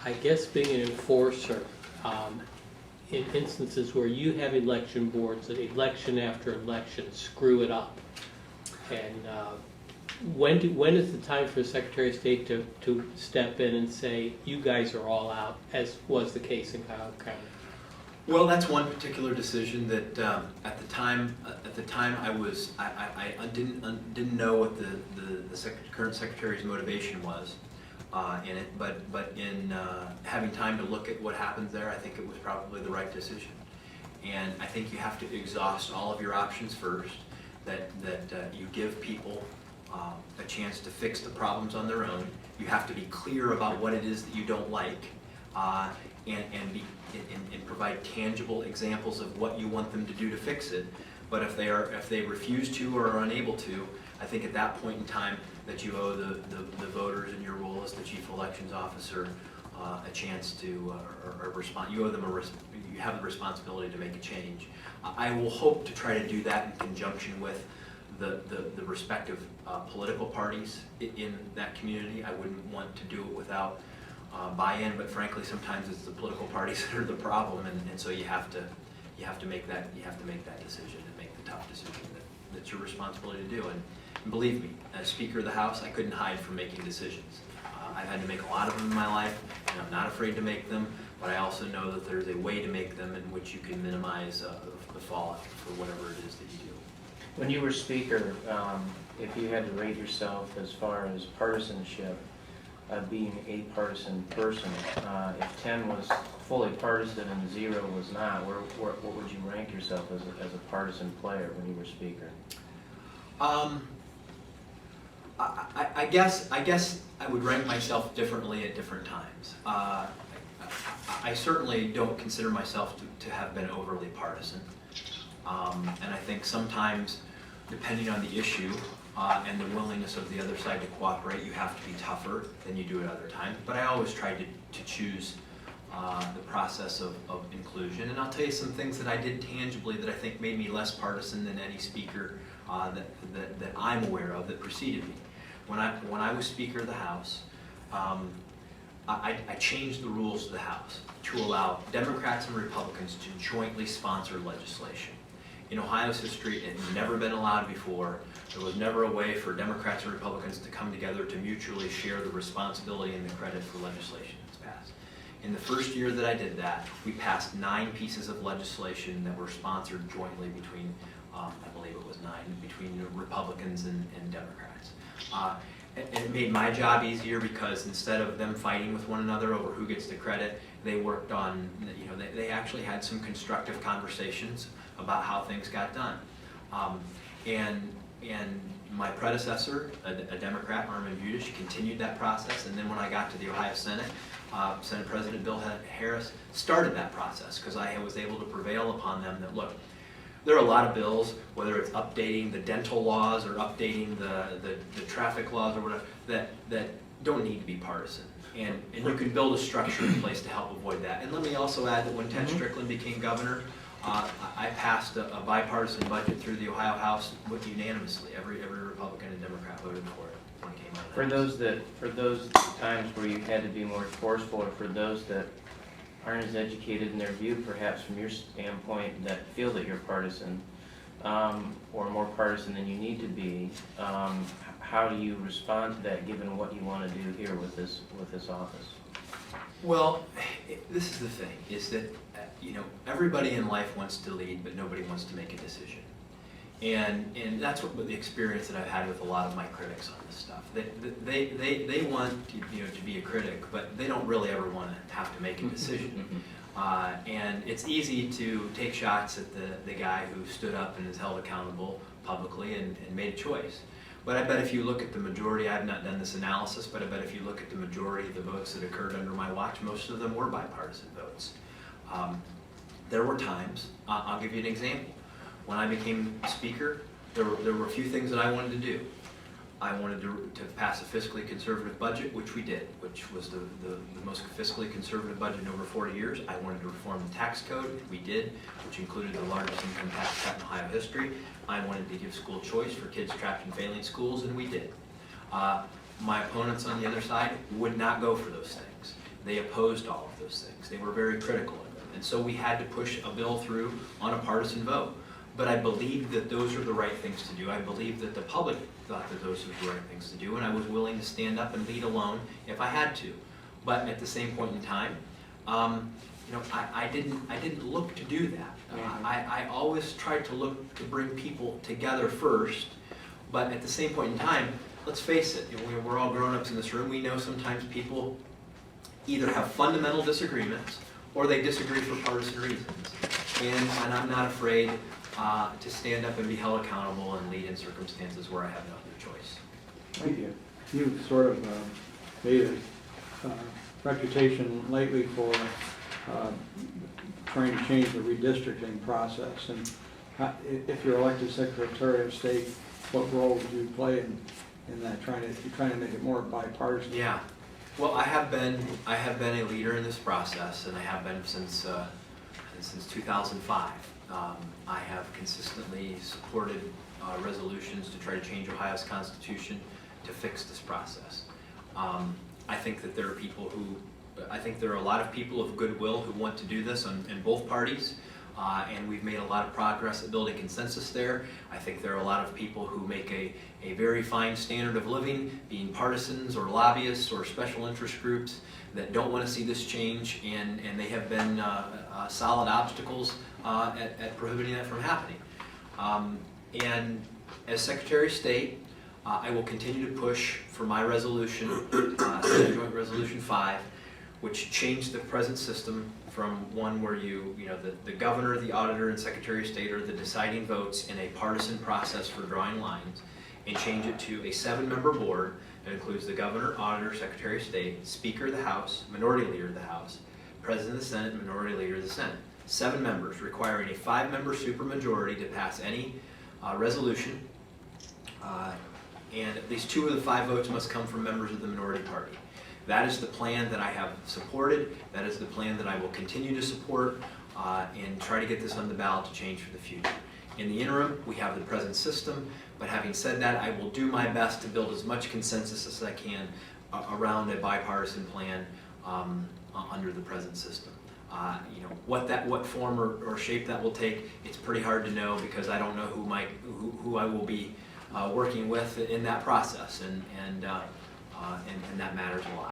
I guess being an enforcer, in instances where you have election boards that election after election screw it up, and when is the time for the Secretary of State to step in and say, you guys are all out, as was the case in Cuyahoga County? Well, that's one particular decision that at the time I didn't know what the current secretary's motivation was in it, but in having time to look at what happened there, I think it was probably the right decision. And I think you have to exhaust all of your options first. That you give people a chance to fix the problems on their own. You have to be clear about what it is that you don't like, and provide tangible examples of what you want them to do to fix it. But if they refuse to or are unable to, I think at that point in time that you owe the voters in your role as the chief elections officer a chance to respond. You owe them you have the responsibility to make a change. I will hope to try to do that in conjunction with the respective political parties in that community. I wouldn't want to do it without buy-in, but frankly, sometimes it's the political parties that are the problem, and so you have to make that decision and make the tough decision that's your responsibility to do. And believe me, as Speaker of the House, I couldn't hide from making decisions. I've had to make a lot of them in my life, and I'm not afraid to make them, but I also know that there's a way to make them in which you can minimize the fallout for whatever it is that you do. When you were Speaker, if you had to rate yourself as far as partisanship, being a partisan person, if 10 was fully partisan and 0 was not, what would you rank yourself as a partisan player when you were Speaker? I guess I would rank myself differently at different times. I certainly don't consider myself to have been overly partisan, and I think sometimes, depending on the issue and the willingness of the other side to cooperate, you have to be tougher than you do at other times. But I always try to choose the process of inclusion. And I'll tell you some things that I did tangibly that I think made me less partisan than any speaker that I'm aware of that preceded me. When I was Speaker of the House, I changed the rules of the House to allow Democrats and Republicans to jointly sponsor legislation. In Ohio's history, it had never been allowed before. There was never a way for Democrats and Republicans to come together to mutually share the responsibility and the credit for legislation that's passed. In the first year that I did that, we passed 9 pieces of legislation that were sponsored jointly between, I believe it was 9, between Republicans and Democrats. And it made my job easier because instead of them fighting with one another over who gets the credit, they worked on, they actually had some constructive conversations about how things got done. And my predecessor, a Democrat, Armin Budish, continued that process. And then when I got to the Ohio Senate, Senate President Bill Harris started that process because I was able to prevail upon them that, look, there are a lot of bills, whether it's updating the dental laws or updating the traffic laws or whatever, that don't need to be partisan. And you can build a structure in place to help avoid that. And let me also add that when Ted Strickland became governor, I passed a bipartisan budget through the Ohio House unanimously. Every Republican and Democrat voted for it when it came out. For those times where you had to be more forceful, or for those that aren't as educated in their view, perhaps from your standpoint, that feel that you're partisan, or more partisan than you need to be, how do you respond to that, given what you want to do here with this office? Well, this is the thing: is that everybody in life wants to lead, but nobody wants to make a decision. And that's what the experience that I've had with a lot of my critics on this stuff. They want to be a critic, but they don't really ever want to have to make a decision. And it's easy to take shots at the guy who stood up and is held accountable publicly and made a choice. But I bet if you look at the majority, I've not done this analysis, but I bet if you look at the majority of the votes that occurred under my watch, most of them were bipartisan votes. There were times, I'll give you an example. When I became Speaker, there were a few things that I wanted to do. I wanted to pass a fiscally conservative budget, which we did, which was the most fiscally conservative budget in over 40 years. I wanted to reform the tax code, we did, which included the largest income tax cut in Ohio history. I wanted to give school choice for kids trapped in failing schools, and we did. My opponents on the other side would not go for those things. they opposed all of those things. They were very critical of them. And so we had to push a bill through on a partisan vote. But I believed that those are the right things to do. I believed that the public thought that those were the right things to do, and I was willing to stand up and lead alone if I had to. But at the same point in time, I didn't look to do that. I always tried to look to bring people together first, but at the same point in time, let's face it, we're all grown-ups in this room. We know sometimes people either have fundamental disagreements or they disagree for partisan reasons. And I'm not afraid to stand up and be held accountable and lead in circumstances where I have no other choice. Thank you. You've sort of made a reputation lately for trying to change the redistricting process. And if you're elected Secretary of State, what role would you play in that? Trying to make it more bipartisan? Yeah. Well, I have been a leader in this process, and I have been since 2005. I have consistently supported resolutions to try to change Ohio's Constitution to fix this process. I think that there are a lot of people of goodwill who want to do this in both parties, and we've made a lot of progress at building consensus there. I think there are a lot of people who make a very fine standard of living, being partisans or lobbyists or special interest groups that don't want to see this change, and they have been solid obstacles at prohibiting that from happening. And as Secretary of State, I will continue to push for my resolution, Senate Joint Resolution 5, which changed the present system from one where the governor, the auditor, and Secretary of State are the deciding votes in a partisan process for drawing lines, and change it to a 7-member board that includes the governor, auditor, Secretary of State, Speaker of the House, Minority Leader of the House, President of the Senate, Minority Leader of the Senate. 7 members, requiring a 5-member supermajority to pass any resolution, and at least 2 of the 5 votes must come from members of the minority party. That is the plan that I have supported. That is the plan that I will continue to support and try to get this on the ballot to change for the future. In the interim, we have the present system, but having said that, I will do my best to build as much consensus as I can around a bipartisan plan under the present system. What form or shape that will take, it's pretty hard to know, because I don't know who I will be working with in that process, and that matters a lot.